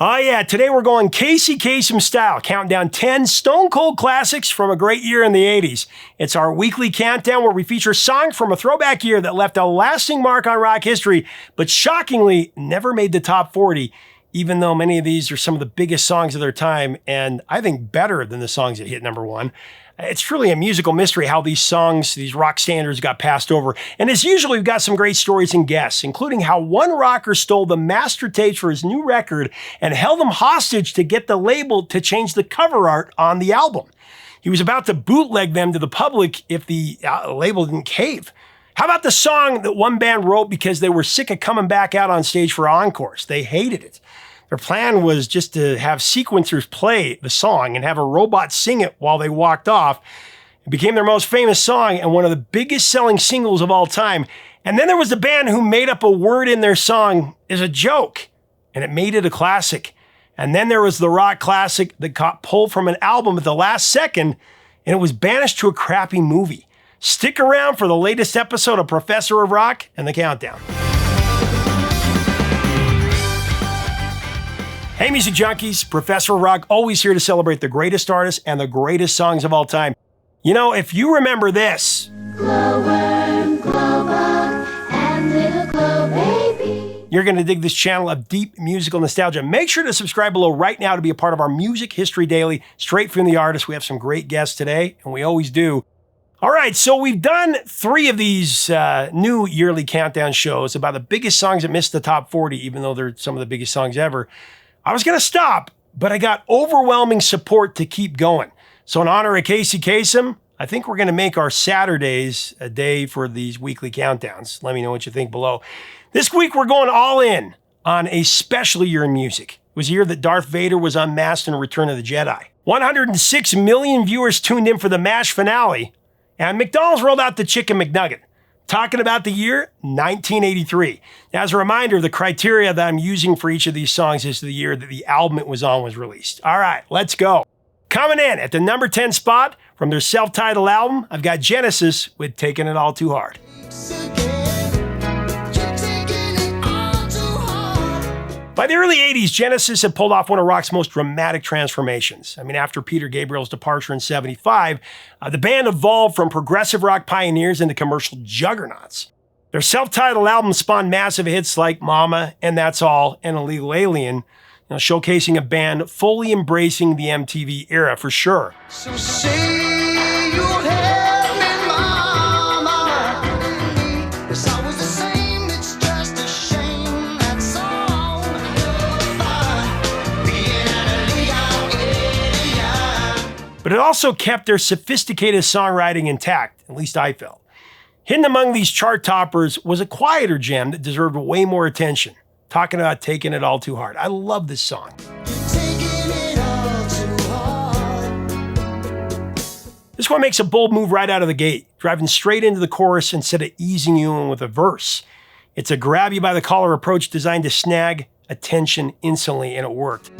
Oh yeah, today we're going Kasem style, counting down 10 stone cold classics from a great year in the 80s. It's our weekly countdown where we feature songs from a throwback year that left a lasting mark on rock history, but shockingly never made the top 40, even though many of these are some of the biggest songs of their time, and I think better than the songs that hit number one. It's truly a musical mystery how these songs, these rock standards got passed over. And as usual, we've got some great stories and guests, including how one rocker stole the master tapes for his new record and held them hostage to get the label to change the cover art on the album. He was about to bootleg them to the public if the label didn't cave. How about the song that one band wrote because they were sick of coming back out on stage for encores? They hated it. Their plan was just to have sequencers play the song and have a robot sing it while they walked off. It became their most famous song and one of the biggest selling singles of all time. And then there was the band who made up a word in their song as a joke, and it made it a classic. And then there was the rock classic that got pulled from an album at the last second, and it was banished to a crappy movie. Stick around for the latest episode of Professor of Rock and the Countdown. Hey music junkies, Professor of Rock always here to celebrate the greatest artists and the greatest songs of all time. You know, if you remember this. Glowworm, glowbug, and little glow baby. You're going to dig this channel of deep musical nostalgia. Make sure to subscribe below right now to be a part of our Music History Daily, straight from the artist. We have some great guests today, and we always do. All right, so we've done 3 of these new yearly countdown shows about the biggest songs that missed the top 40, even though they're some of the biggest songs ever. I was going to stop, but I got overwhelming support to keep going. So in honor of Kasem, I think we're going to make our Saturdays a day for these weekly countdowns. Let me know what you think below. This week, we're going all in on a special year in music. It was a year that Darth Vader was unmasked in Return of the Jedi. 106 million viewers tuned in for the MASH finale, and McDonald's rolled out the Chicken McNugget. Talking about the year, 1983. Now, as a reminder, the criteria that I'm using for each of these songs is the year that the album it was on was released. All right, let's go. Coming in at the number 10 spot from their self-titled album, I've got Genesis with Taking It All Too Hard. By the early 80s, Genesis had pulled off one of rock's most dramatic transformations. I mean, after Peter Gabriel's departure in '75, the band evolved from progressive rock pioneers into commercial juggernauts. Their self-titled album spawned massive hits like Mama and That's All and Illegal Alien, showcasing a band fully embracing the MTV era for sure. So say you'll have me, Mama. It's always the same, it's just a shame, that's all. But it also kept their sophisticated songwriting intact, at least I felt. Hidden among these chart toppers was a quieter gem that deserved way more attention. Talking about Taking It All Too Hard. I love this song. This one makes a bold move right out of the gate, driving straight into the chorus instead of easing you in with a verse. It's a grab you by the collar approach designed to snag attention instantly, and it worked.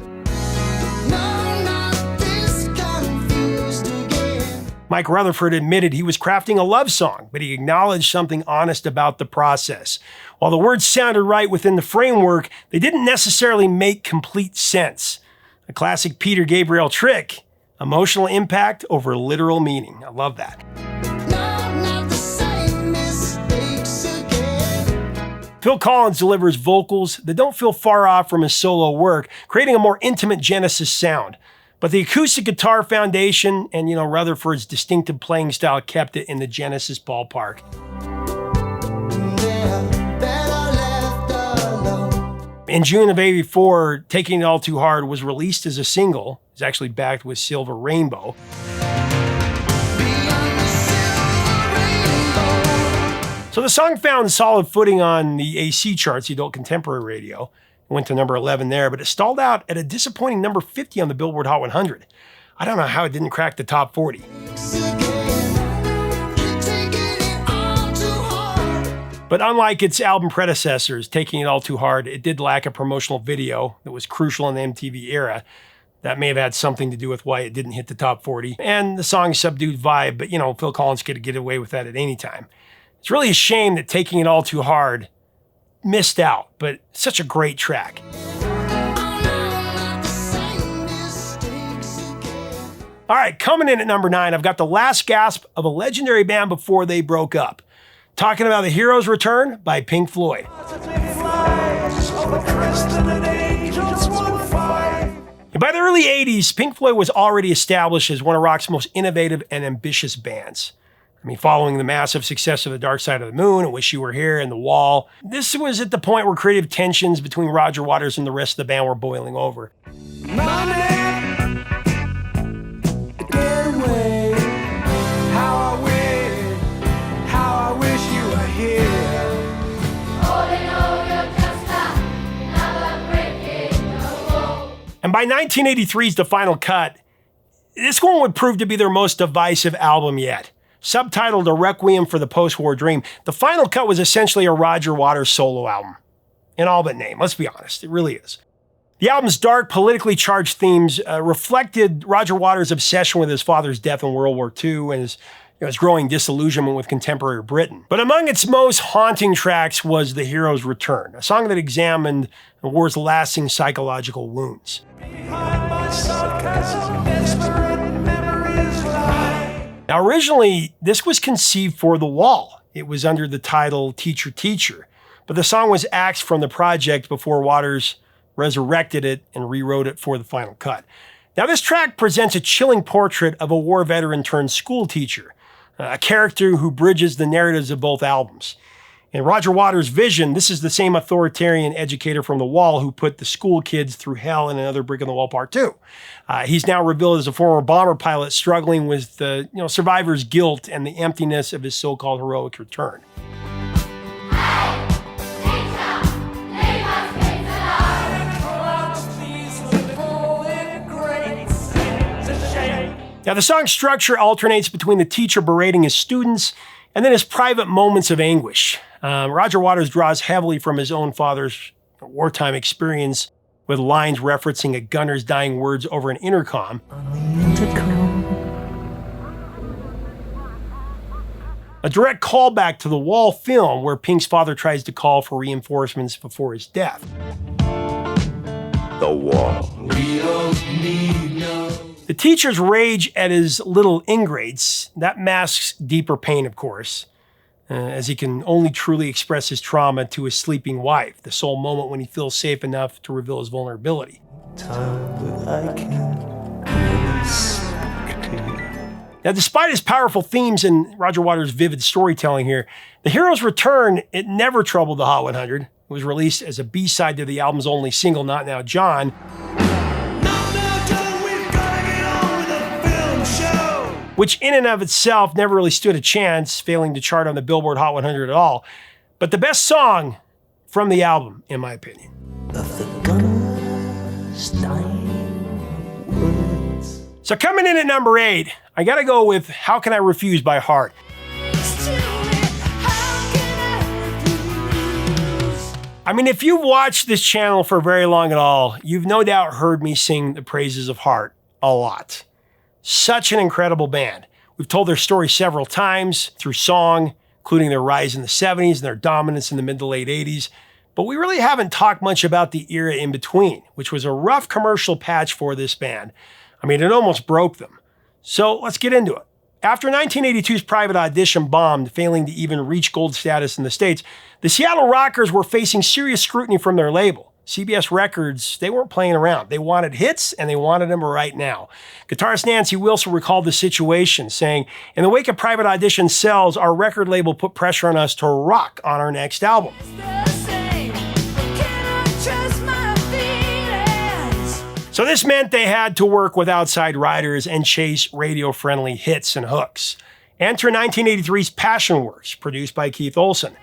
Mike Rutherford admitted he was crafting a love song, but he acknowledged something honest about the process. While the words sounded right within the framework, they didn't necessarily make complete sense. A classic Peter Gabriel trick, emotional impact over literal meaning. I love that. Phil Collins delivers vocals that don't feel far off from his solo work, creating a more intimate Genesis sound. But the acoustic guitar foundation and, Rutherford's distinctive playing style kept it in the Genesis ballpark. In June of '84, Taking It All Too Hard was released as a single. It was actually backed with Silver Rainbow. So the song found solid footing on the AC charts, the adult contemporary radio. It went to number 11 there, but it stalled out at a disappointing number 50 on the Billboard Hot 100. I don't know how it didn't crack the top 40. But unlike its album predecessors, Taking It All Too Hard, it did lack a promotional video that was crucial in the MTV era. That may have had something to do with why it didn't hit the top 40. And the song's subdued vibe, but Phil Collins could get away with that at any time. It's really a shame that Taking It All Too Hard missed out, but such a great track. All right, coming in at number 9, I've got the last gasp of a legendary band before they broke up. Talking about The Hero's Return by Pink Floyd. And by the early 80s, Pink Floyd was already established as one of rock's most innovative and ambitious bands. I mean, following the massive success of The Dark Side of the Moon, I Wish You Were Here, and The Wall, this was at the point where creative tensions between Roger Waters and the rest of the band were boiling over. And by 1983's The Final Cut, this one would prove to be their most divisive album yet. Subtitled A Requiem for the Post-War Dream, The Final Cut was essentially a Roger Waters solo album. In all but name, let's be honest, it really is. The album's dark, politically charged themes reflected Roger Waters' obsession with his father's death in World War II and his growing disillusionment with contemporary Britain. But among its most haunting tracks was The Hero's Return, a song that examined the war's lasting psychological wounds. Now, originally, this was conceived for The Wall. It was under the title Teacher, Teacher, but the song was axed from the project before Waters resurrected it and rewrote it for The Final Cut. Now, this track presents a chilling portrait of a war veteran turned school teacher, a character who bridges the narratives of both albums. In Roger Waters' vision, this is the same authoritarian educator from The Wall who put the school kids through hell in Another Brick in the Wall Part 2. He's now revealed as a former bomber pilot struggling with the survivor's guilt and the emptiness of his so-called heroic return. Now, the song's structure alternates between the teacher berating his students and then his private moments of anguish. Roger Waters draws heavily from his own father's wartime experience, with lines referencing a gunner's dying words over an intercom. A direct callback to the Wall film, where Pink's father tries to call for reinforcements before his death. The Wall. We don't need no. The teacher's rage at his little ingrates, that masks deeper pain, of course, as he can only truly express his trauma to his sleeping wife, the sole moment when he feels safe enough to reveal his vulnerability. Now, despite his powerful themes and Roger Waters' vivid storytelling here, The Hero's Return, it never troubled the Hot 100. It was released as a B-side to the album's only single, Not Now, John, which in and of itself never really stood a chance, failing to chart on the Billboard Hot 100 at all. But the best song from the album, in my opinion. So coming in at number 8, I gotta go with How Can I Refuse by Heart. I mean, if you've watched this channel for very long at all, you've no doubt heard me sing the praises of Heart a lot. Such an incredible band. We've told their story several times through song, including their rise in the 70s and their dominance in the mid to late 80s. But we really haven't talked much about the era in between, which was a rough commercial patch for this band. I mean, it almost broke them. So let's get into it. After 1982's Private Audition bombed, failing to even reach gold status in the States, the Seattle Rockers were facing serious scrutiny from their label. CBS Records, they weren't playing around. They wanted hits, and they wanted them right now. Guitarist Nancy Wilson recalled the situation, saying, "In the wake of Private Audition sales, our record label put pressure on us to rock on our next album." So this meant they had to work with outside writers and chase radio-friendly hits and hooks. Enter 1983's Passion Works, produced by Keith Olsen.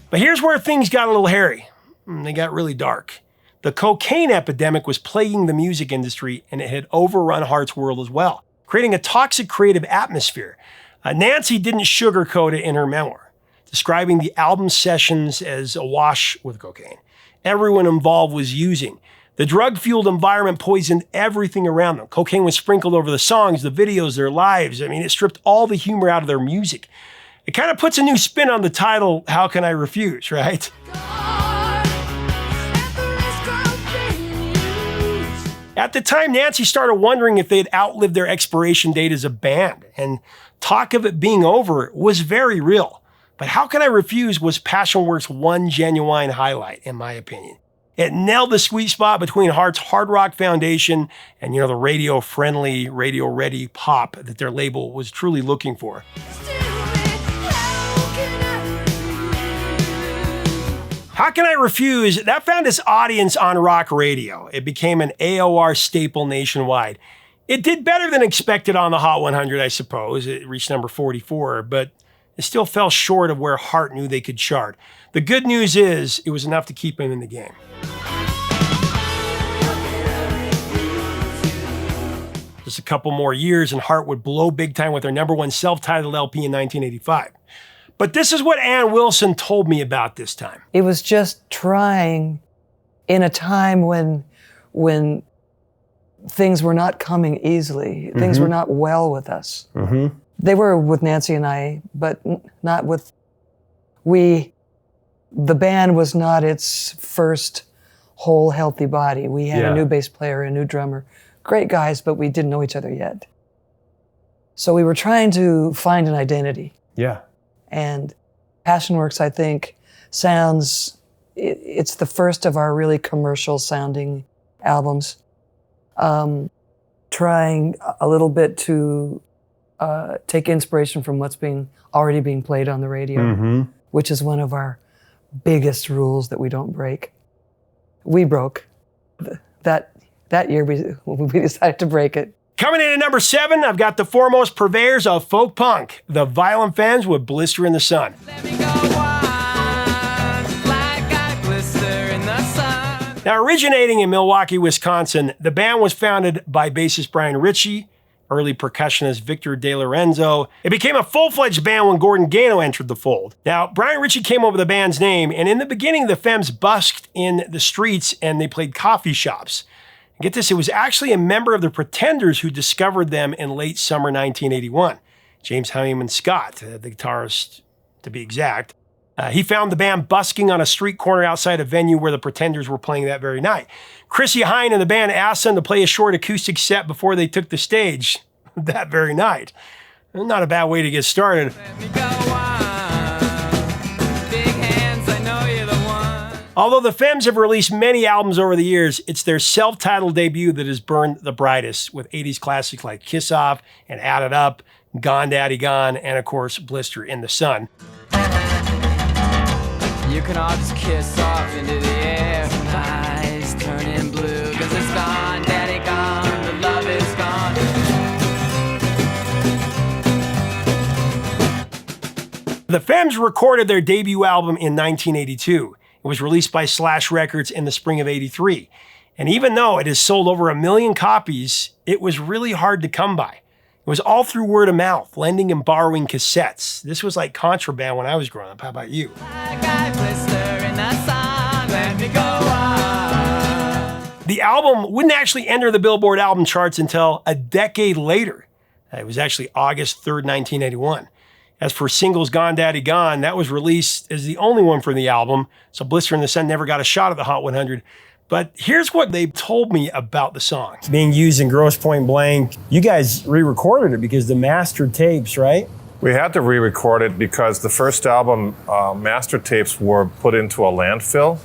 But here's where things got a little hairy. They got really dark. The cocaine epidemic was plaguing the music industry, and it had overrun Heart's world as well, creating a toxic creative atmosphere. Nancy didn't sugarcoat it in her memoir, describing the album sessions as awash with cocaine. Everyone involved was using. The drug-fueled environment poisoned everything around them. Cocaine was sprinkled over the songs, the videos, their lives. I mean, it stripped all the humor out of their music. It kind of puts a new spin on the title, How Can I Refuse, right? At the time, Nancy started wondering if they'd outlived their expiration date as a band, and talk of it being over was very real. But How Can I Refuse was Passionworks' one genuine highlight, in my opinion. It nailed the sweet spot between Heart's hard rock foundation and, the radio-friendly, radio-ready pop that their label was truly looking for. How Can I Refuse? That found its audience on rock radio. It became an AOR staple nationwide. It did better than expected on the Hot 100, I suppose. It reached number 44, but it still fell short of where Heart knew they could chart. The good news is it was enough to keep him in the game. Just a couple more years and Heart would blow big time with their number one self-titled LP in 1985. But this is what Ann Wilson told me about this time. It was just trying in a time when things were not coming easily. Things were not well with us. They were with Nancy and I, but not with we. The band was not its first whole healthy body. We had a new bass player, a new drummer, great guys, but we didn't know each other yet. So we were trying to find an identity. Yeah. And Passionworks, I think, it's the first of our really commercial sounding albums. Trying a little bit to take inspiration from what's already being played on the radio, which is one of our biggest rules that we don't break. We broke. That year we decided to break it. Coming in at number 7, I've got the foremost purveyors of folk punk, the Violent Femmes with Blister in the Sun. Let me go wild, like I blister in the sun. Now, originating in Milwaukee, Wisconsin, the band was founded by bassist Brian Ritchie, early percussionist Victor De Lorenzo. It became a full-fledged band when Gordon Gano entered the fold. Now, Brian Ritchie came up with the band's name, and in the beginning, the Femmes busked in the streets and they played coffee shops. Get this, it was actually a member of the Pretenders who discovered them in late summer 1981. James Honeyman Scott, the guitarist to be exact. He found the band busking on a street corner outside a venue where the Pretenders were playing that very night. Chrissy Hine and the band asked them to play a short acoustic set before they took the stage that very night. Not a bad way to get started. Let me go wild. Big hands, I know you're the one. Although the Femmes have released many albums over the years, it's their self-titled debut that has burned the brightest, with 80s classics like Kiss Off and Add It Up, Gone Daddy Gone, and of course, Blister in the Sun. You can all just kiss off into the air. Eyes turning blue, 'cause it's gone, daddy gone, the love is gone. The Femmes recorded their debut album in 1982. It was released by Slash Records in the spring of '83. And even though it has sold over 1 million copies, it was really hard to come by. It was all through word of mouth, lending and borrowing cassettes. This was like contraband when I was growing up. How about you? Like I blister in the sun, let me go wild. The album wouldn't actually enter the Billboard album charts until a decade later. It was actually August 3rd, 1981. As for singles Gone Daddy Gone, that was released as the only one from the album, so Blister in the Sun never got a shot at the Hot 100. But here's what they told me about the song. It's being used in Grosse Point Blank. You guys re-recorded it because the master tapes, right? We had to re-record it because the first album master tapes were put into a landfill.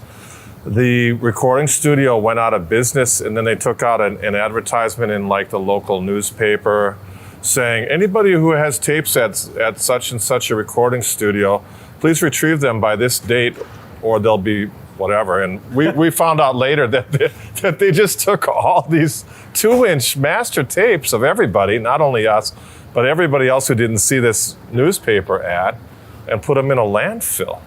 The recording studio went out of business, and then they took out an advertisement in like the local newspaper saying, anybody who has tapes at such and such a recording studio, please retrieve them by this date or they'll be whatever. And we found out later that they just took all these 2-inch master tapes of everybody, not only us, but everybody else who didn't see this newspaper ad, and put them in a landfill.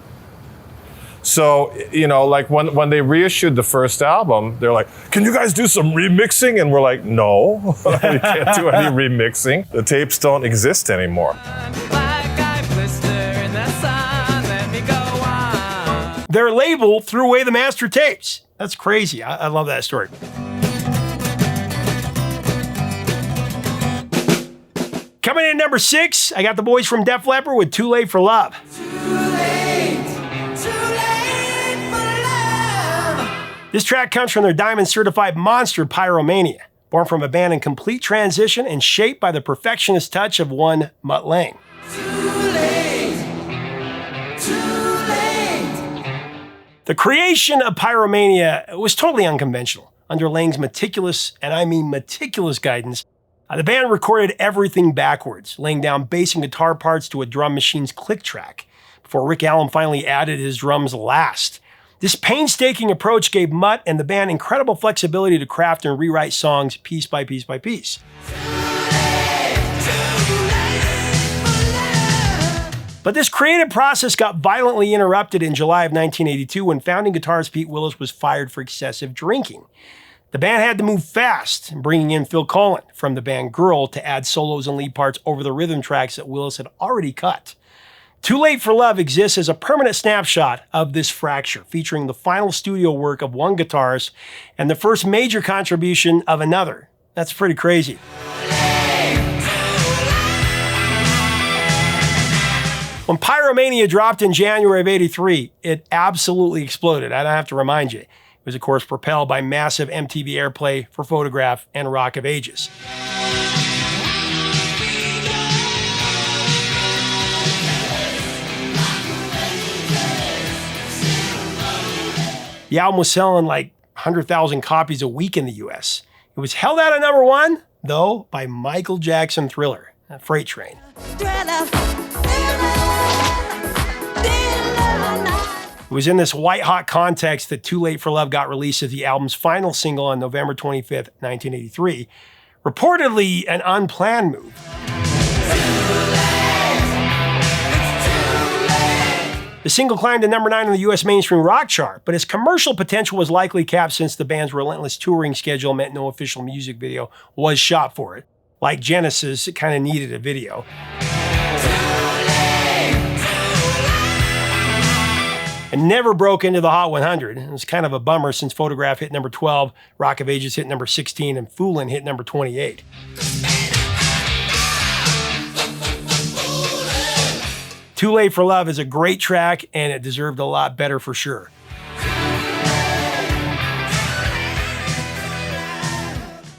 So, you know, like when they reissued the first album, they're like, can you guys do some remixing? And we're like, no, you can't do any remixing. The tapes don't exist anymore. Like I blister in the sun, let me go wild. Their label threw away the master tapes. That's crazy. I love that story. Coming in at number 6, I got the boys from Def Leppard with Too Late for Love. This track comes from their diamond-certified monster, Pyromania, born from a band in complete transition and shaped by the perfectionist touch of one Mutt Lange. The creation of Pyromania was totally unconventional. Under Lange's meticulous, and I mean meticulous guidance, the band recorded everything backwards, laying down bass and guitar parts to a drum machine's click track, before Rick Allen finally added his drums last. This painstaking approach gave Mutt and the band incredible flexibility to craft and rewrite songs piece by piece by piece. But this creative process got violently interrupted in July of 1982 when founding guitarist Pete Willis was fired for excessive drinking. The band had to move fast, bringing in Phil Collen from the band Girl to add solos and lead parts over the rhythm tracks that Willis had already cut. Too Late for Love exists as a permanent snapshot of this fracture, featuring the final studio work of one guitarist and the first major contribution of another. That's pretty crazy. When Pyromania dropped in January of '83, it absolutely exploded. I don't have to remind you. It was, of course, propelled by massive MTV airplay for Photograph and Rock of Ages. The album was selling like 100,000 copies a week in the US. It was held out at number 1, though, by Michael Jackson Thriller, Freight Train. It was in this white-hot context that Too Late for Love got released as the album's final single on November 25th, 1983. Reportedly an unplanned move. The single climbed to number 9 on the US mainstream rock chart, but its commercial potential was likely capped since the band's relentless touring schedule meant no official music video was shot for it. Like Genesis, it kind of needed a video. It never broke into the Hot 100. It was kind of a bummer since Photograph hit number 12, Rock of Ages hit number 16, and Foolin' hit number 28. Too Late for Love is a great track, and it deserved a lot better for sure.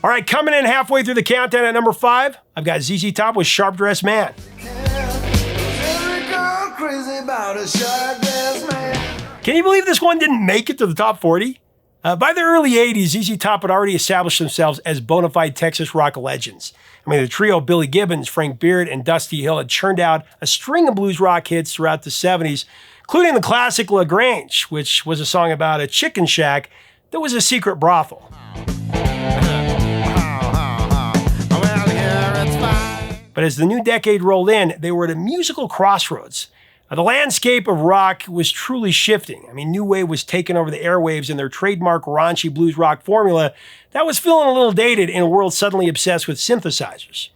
All right, coming in halfway through the countdown at number 5, I've got ZZ Top with Sharp Dressed Man. Can you believe this one didn't make it to the top 40? By the early 80s, ZZ Top had already established themselves as bona fide Texas rock legends. I mean, the trio Billy Gibbons, Frank Beard, and Dusty Hill had churned out a string of blues rock hits throughout the 70s, including the classic La Grange, which was a song about a chicken shack that was a secret brothel. But as the new decade rolled in, they were at a musical crossroads. The landscape of rock was truly shifting. I mean, New Wave was taking over the airwaves, and their trademark raunchy blues rock formula, that was feeling a little dated in a world suddenly obsessed with synthesizers.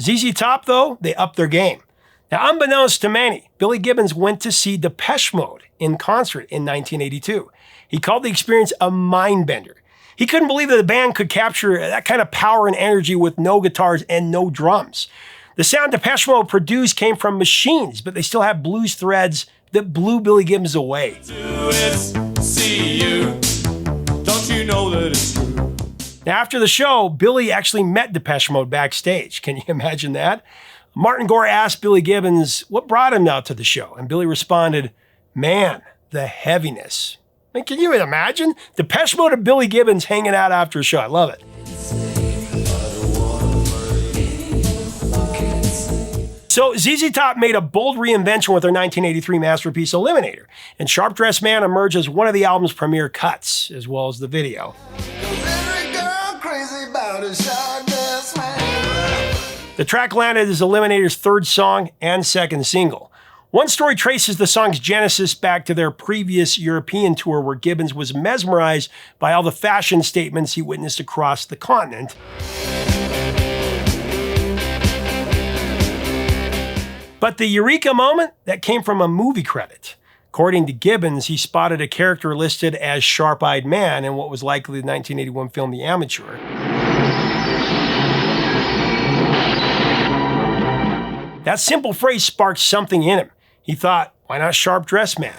ZZ Top, though, they upped their game. Now, unbeknownst to many, Billy Gibbons went to see Depeche Mode in concert in 1982. He called the experience a mind bender. He couldn't believe that the band could capture that kind of power and energy with no guitars and no drums. The sound Depeche Mode produced came from machines, but they still had blues threads that blew Billy Gibbons away. Now, after the show, Billy actually met Depeche Mode backstage. Can you imagine that? Martin Gore asked Billy Gibbons what brought him out to the show, and Billy responded, "Man, the heaviness." I mean, can you imagine? Depeche Mode and Billy Gibbons hanging out after a show. I love it. So ZZ Top made a bold reinvention with their 1983 masterpiece Eliminator, and Sharp Dressed Man emerged as one of the album's premier cuts, as well as the video. The track landed as Eliminator's third song and second single. One story traces the song's genesis back to their previous European tour, where Gibbons was mesmerized by all the fashion statements he witnessed across the continent. But the eureka moment, that came from a movie credit. According to Gibbons, he spotted a character listed as Sharp-Eyed Man in what was likely the 1981 film The Amateur. That simple phrase sparked something in him. He thought, why not Sharp Dressed Man?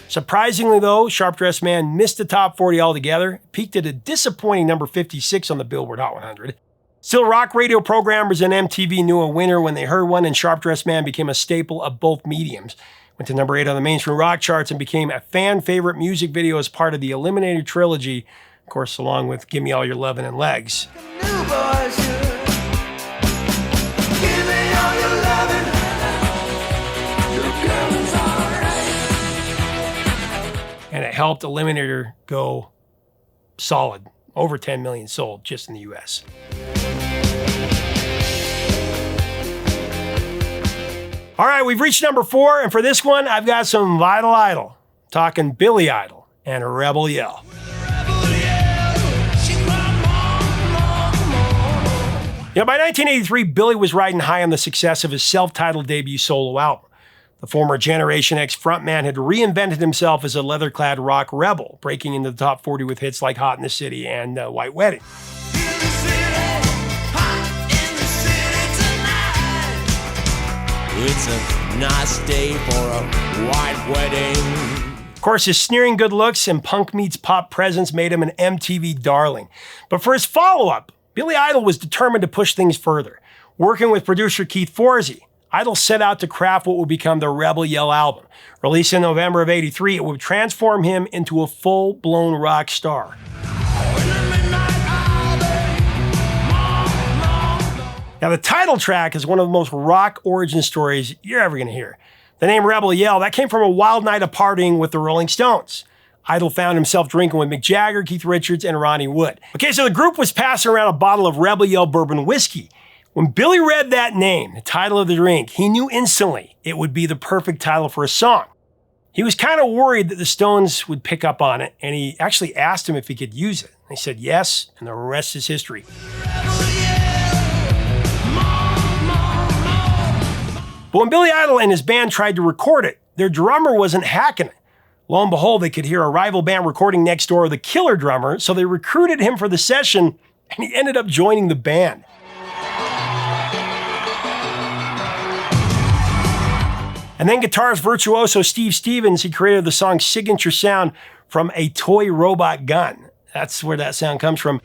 Surprisingly though, Sharp Dressed Man missed the top 40 altogether, peaked at a disappointing number 56 on the Billboard Hot 100. Still, rock radio programmers and MTV knew a winner when they heard one, and Sharp Dressed Man became a staple of both mediums. Went to number 8 on the mainstream rock charts and became a fan favorite music video as part of the Eliminator trilogy, of course, along with Give Me All Your Lovin' and Legs. And it helped Eliminator go solid. Over 10 million sold just in the US. All right, we've reached number 4, and for this one, I've got some Vital Idol. Talking Billy Idol and Rebel Yell. By 1983, Billy was riding high on the success of his self-titled debut solo album. The former Generation X frontman had reinvented himself as a leather-clad rock rebel, breaking into the top 40 with hits like Hot in the City and White Wedding. It's a nice day for a white wedding. Of course, his sneering good looks and punk meets pop presence made him an MTV darling. But for his follow-up, Billy Idol was determined to push things further. Working with producer Keith Forsey, Idol set out to craft what would become the Rebel Yell album. Released in November of '83, it would transform him into a full-blown rock star. Now, the title track is one of the most rock origin stories you're ever going to hear. The name Rebel Yell, that came from a wild night of partying with the Rolling Stones. Idol found himself drinking with Mick Jagger, Keith Richards, and Ronnie Wood. Okay, so the group was passing around a bottle of Rebel Yell bourbon whiskey. When Billy read that name, the title of the drink, he knew instantly it would be the perfect title for a song. He was kind of worried that the Stones would pick up on it, and he actually asked him if he could use it. They said yes, and the rest is history. But when Billy Idol and his band tried to record it, their drummer wasn't hacking it. Lo and behold, they could hear a rival band recording next door with a killer drummer, so they recruited him for the session, and he ended up joining the band. And then guitarist virtuoso Steve Stevens, he created the song's signature sound from a toy robot gun. That's where that sound comes from.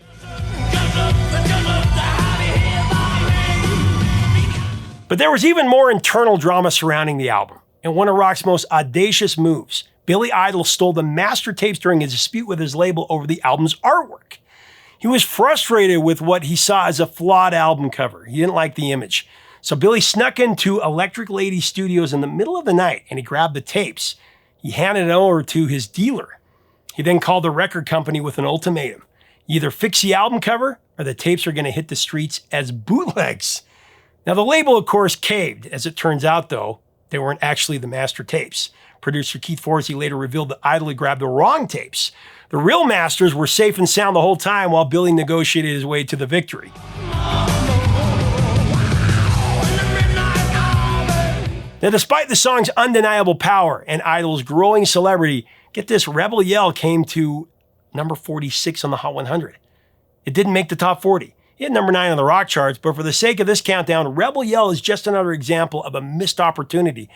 But there was even more internal drama surrounding the album. And one of rock's most audacious moves, Billy Idol stole the master tapes during a dispute with his label over the album's artwork. He was frustrated with what he saw as a flawed album cover. He didn't like the image. So Billy snuck into Electric Lady Studios in the middle of the night and he grabbed the tapes. He handed it over to his dealer. He then called the record company with an ultimatum. You either fix the album cover or the tapes are going to hit the streets as bootlegs. Now the label, of course, caved. As it turns out, though, they weren't actually the master tapes. Producer Keith Forsey later revealed that Idol had grabbed the wrong tapes. The real masters were safe and sound the whole time while Billy negotiated his way to the victory. Now, despite the song's undeniable power and Idol's growing celebrity, get this, Rebel Yell came to number 46 on the Hot 100. It didn't make the top 40. It had number 9 on the rock charts, but for the sake of this countdown, Rebel Yell is just another example of a missed opportunity.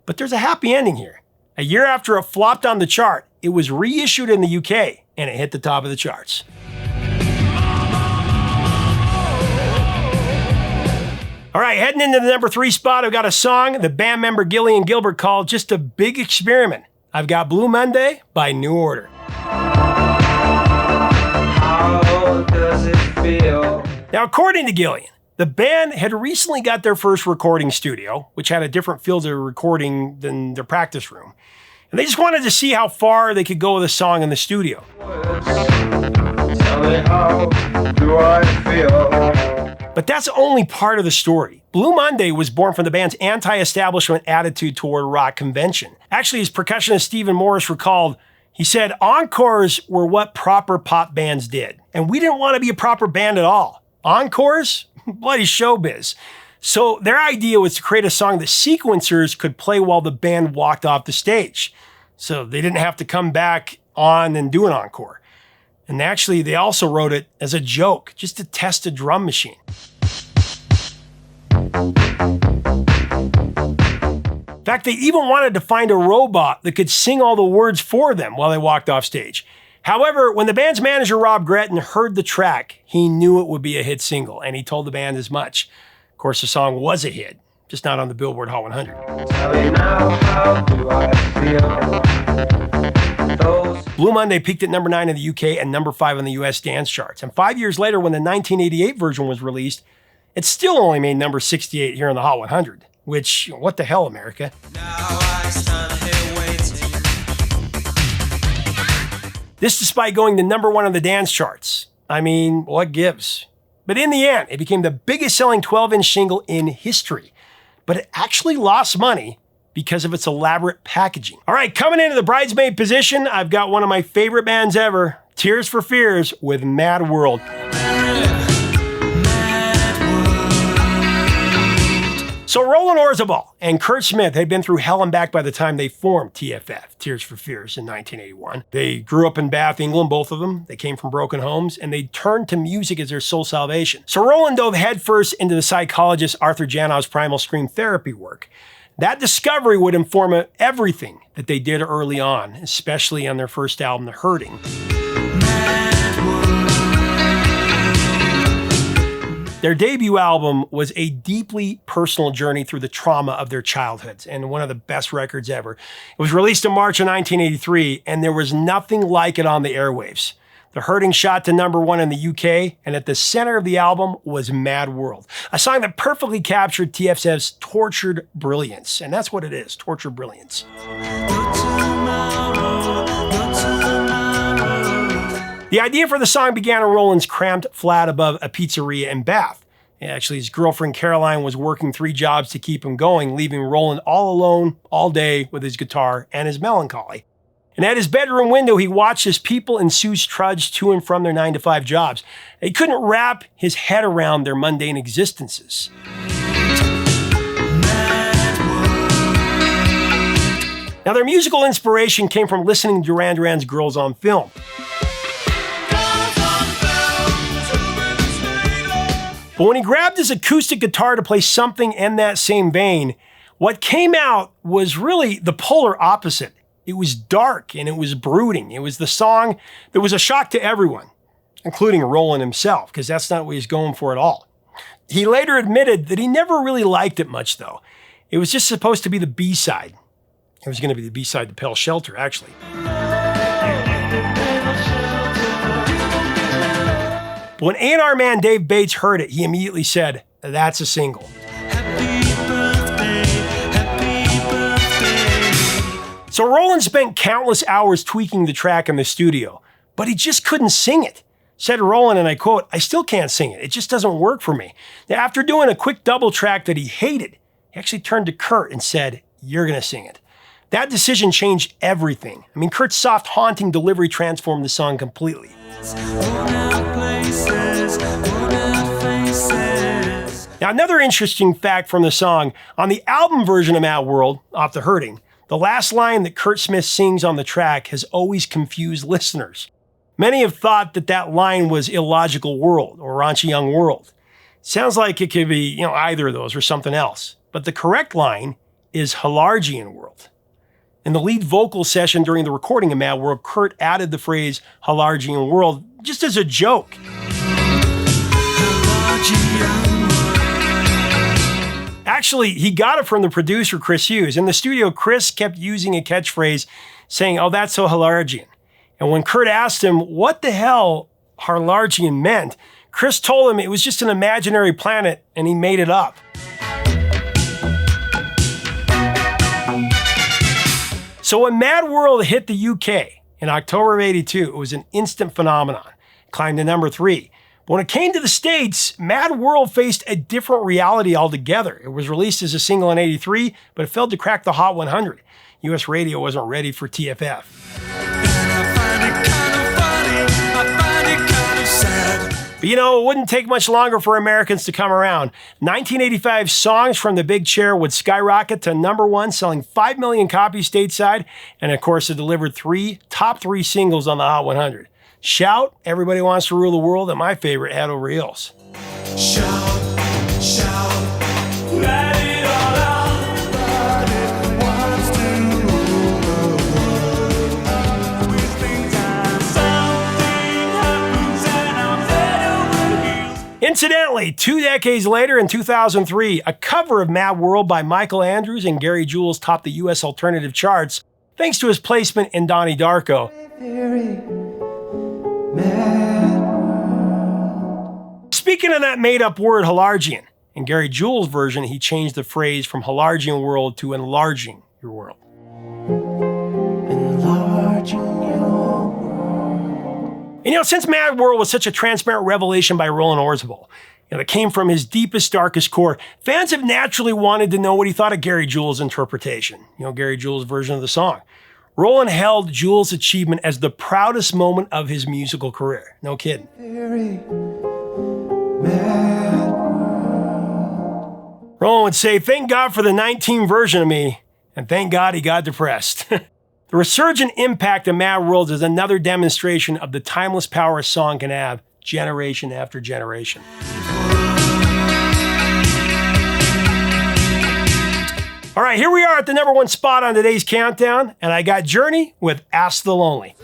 But there's a happy ending here. A year after it flopped on the chart, it was reissued in the UK, and it hit the top of the charts. All right, heading into the number 3 spot, I've got a song the band member Gillian Gilbert called Just a Big Experiment. I've got Blue Monday by New Order. How does it feel? Now, according to Gillian, the band had recently got their first recording studio, which had a different feel to recording than their practice room. And they just wanted to see how far they could go with a song in the studio. Tell me how do I feel? But that's only part of the story. Blue Monday was born from the band's anti-establishment attitude toward rock convention. Actually, as percussionist Stephen Morris recalled, he said, encores were what proper pop bands did. And we didn't want to be a proper band at all. Encores? Bloody showbiz. So their idea was to create a song that sequencers could play while the band walked off the stage. So they didn't have to come back on and do an encore. And actually, they also wrote it as a joke, just to test a drum machine. In fact, they even wanted to find a robot that could sing all the words for them while they walked off stage. However, when the band's manager, Rob Gretton, heard the track, he knew it would be a hit single, and he told the band as much. Of course, the song was a hit, just not on the Billboard Hot 100. Tell me now, how do I feel? Those Blue Monday peaked at number 9 in the UK and number 5 on the US dance charts. And 5 years later, when the 1988 version was released, it still only made number 68 here in the Hot 100. Which, what the hell, America? This despite going to number 1 on the dance charts. I mean, what gives? But in the end, it became the biggest selling 12-inch single in history. But it actually lost money because of its elaborate packaging. All right, coming into the bridesmaid position, I've got one of my favorite bands ever, Tears for Fears with Mad World. So Roland Orzabal and Kurt Smith had been through hell and back by the time they formed TFF, Tears for Fears, in 1981. They grew up in Bath, England, both of them. They came from broken homes, and they turned to music as their sole salvation. So Roland dove headfirst into the psychologist Arthur Janow's primal scream therapy work. That discovery would inform everything that they did early on, especially on their first album, The Hurting. Their debut album was a deeply personal journey through the trauma of their childhoods and one of the best records ever. It was released in March of 1983, and there was nothing like it on the airwaves. The Hurting shot to number 1 in the UK, and at the center of the album was Mad World, a song that perfectly captured TFF's tortured brilliance. And that's what it is, tortured brilliance. The idea for the song began in Roland's cramped flat above a pizzeria in Bath. Actually, his girlfriend Caroline was working 3 jobs to keep him going, leaving Roland all alone all day with his guitar and his melancholy. And at his bedroom window, he watched as people and Suze trudge to and from their 9-to-5 jobs. He couldn't wrap his head around their mundane existences. Now, their musical inspiration came from listening to Duran Duran's Girls on Film. But when he grabbed his acoustic guitar to play something in that same vein, what came out was really the polar opposite. It was dark and it was brooding. It was the song that was a shock to everyone, including Roland himself, because that's not what he's going for at all. He later admitted that he never really liked it much, though. It was just supposed to be the B-side. It was going to be the B-side to Pale Shelter, actually. But when A&R man Dave Bates heard it, he immediately said, "That's a single." So Roland spent countless hours tweaking the track in the studio, but he just couldn't sing it. Said Roland, and I quote, "I still can't sing it. It just doesn't work for me." Now, after doing a quick double track that he hated, he actually turned to Kurt and said, "You're going to sing it." That decision changed everything. I mean, Kurt's soft, haunting delivery transformed the song completely. Now, another interesting fact from the song, on the album version of Mad World, off The Hurting, the last line that Kurt Smith sings on the track has always confused listeners. Many have thought that that line was Illogical World or Raunchy Young World. Sounds like it could be, either of those or something else. But the correct line is Halargian World. In the lead vocal session during the recording of Mad World, Kurt added the phrase Halargian World just as a joke. Actually, he got it from the producer, Chris Hughes. In the studio, Chris kept using a catchphrase saying, "Oh, that's so Halargian." And when Kurt asked him what the hell Halargian meant, Chris told him it was just an imaginary planet and he made it up. So when Mad World hit the UK in October of '82, it was an instant phenomenon. It climbed to number 3. But when it came to the States, Mad World faced a different reality altogether. It was released as a single in '83, but it failed to crack the Hot 100. US radio wasn't ready for TFF. But it wouldn't take much longer for Americans to come around. 1985 Songs from the Big Chair would skyrocket to number 1, selling 5 million copies stateside, and of course it delivered 3 top 3 singles on the Hot 100. Shout, Everybody Wants to Rule the World, and my favorite, Head Over Heels. Shout, shout, let it all out. finally, 2 decades later in 2003, a cover of Mad World by Michael Andrews and Gary Jules topped the U.S. alternative charts thanks to his placement in Donnie Darko. Speaking of that made-up word, Halargian, in Gary Jules' version, he changed the phrase from Halargian world to enlarging your world. And since Mad World was such a transparent revelation by Roland Orzabal, that came from his deepest, darkest core, fans have naturally wanted to know what he thought of Gary Jules' interpretation, Gary Jules' version of the song. Roland held Jules' achievement as the proudest moment of his musical career. No kidding. Roland would say, "Thank God for the 19 version of me, and thank God he got depressed." The resurgent impact of Mad World is another demonstration of the timeless power a song can have, generation after generation. All right, here we are at the number 1 spot on today's countdown, and I got Journey with Ask the Lonely.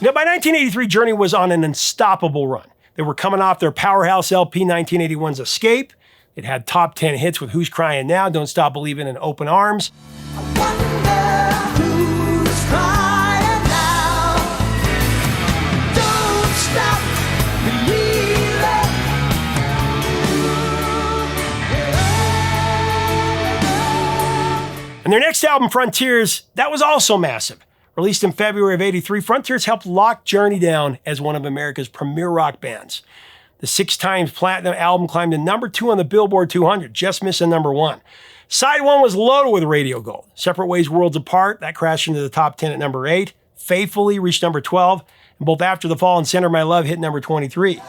By 1983, Journey was on an unstoppable run. They were coming off their powerhouse LP 1981's Escape. It had top 10 hits with Who's Crying Now, Don't Stop Believin', and Open Arms. And their next album, Frontiers, that was also massive. Released in February of '83, Frontiers helped lock Journey down as one of America's premier rock bands. The 6 times platinum album climbed to number 2 on the Billboard 200, just missing number 1. Side 1 was loaded with radio gold. Separate Ways, Worlds Apart, that crashed into the top 10 at number 8. Faithfully reached number 12. And both After the Fall and Center of My Love hit number 23.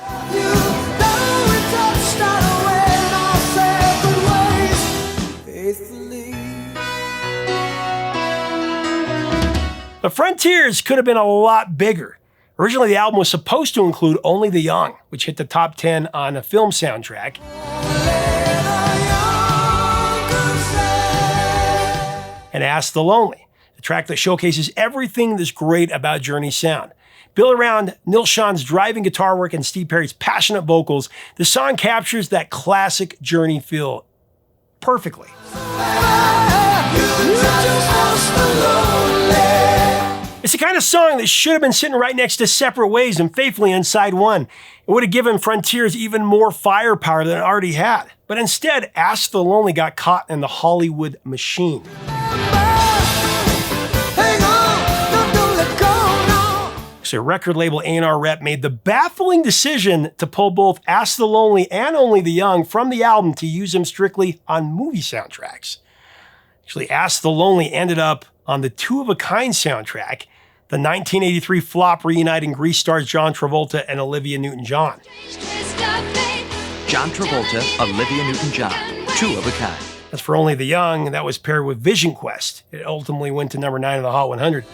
The Frontiers could have been a lot bigger. Originally, the album was supposed to include Only the Young, which hit the top 10 on a film soundtrack. And Ask the Lonely, the track that showcases everything that's great about Journey's sound. Built around Neil Sean's driving guitar work and Steve Perry's passionate vocals, the song captures that classic Journey feel perfectly. It's the kind of song that should have been sitting right next to Separate Ways and Faithfully on side 1. It would have given Frontiers even more firepower than it already had. But instead, Ask the Lonely got caught in the Hollywood machine. So record label A&R rep made the baffling decision to pull both Ask the Lonely and Only the Young from the album to use them strictly on movie soundtracks. Actually, Ask the Lonely ended up on the Two of a Kind soundtrack, the 1983 flop reuniting Grease stars John Travolta and Olivia Newton-John. John Travolta, Olivia Newton-John, Two of a Kind. As for Only the Young, that was paired with Vision Quest. It ultimately went to number 9 on the Hot 100.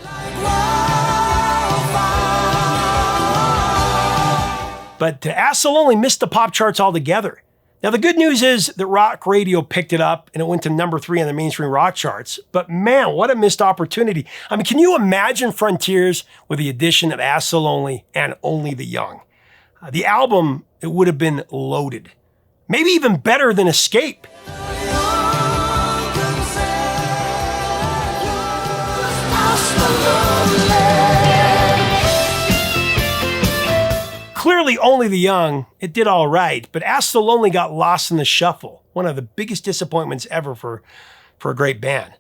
But Ask the Lonely missed the pop charts altogether. Now, the good news is that rock radio picked it up and it went to number 3 on the mainstream rock charts. But man, what a missed opportunity. I mean, can you imagine Frontiers with the addition of Ask the Lonely and Only the Young? The album, it would have been loaded. Maybe even better than Escape. Clearly, Only the Young, it did all right, but Ask the Lonely got lost in the shuffle. One of the biggest disappointments ever for a great band.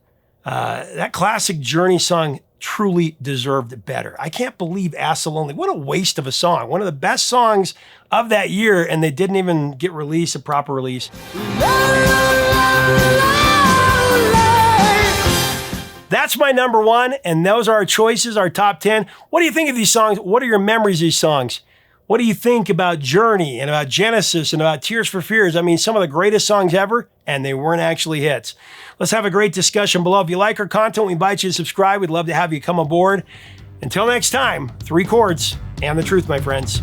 That classic Journey song truly deserved better. I can't believe Ask the Lonely. What a waste of a song. One of the best songs of that year, and they didn't even get released, a proper release. That's my number 1, and those are our choices, our top 10. What do you think of these songs? What are your memories of these songs? What do you think about Journey and about Genesis and about Tears for Fears? I mean, some of the greatest songs ever, and they weren't actually hits. Let's have a great discussion below. If you like our content, we invite you to subscribe. We'd love to have you come aboard. Until next time, 3 chords and the truth, my friends.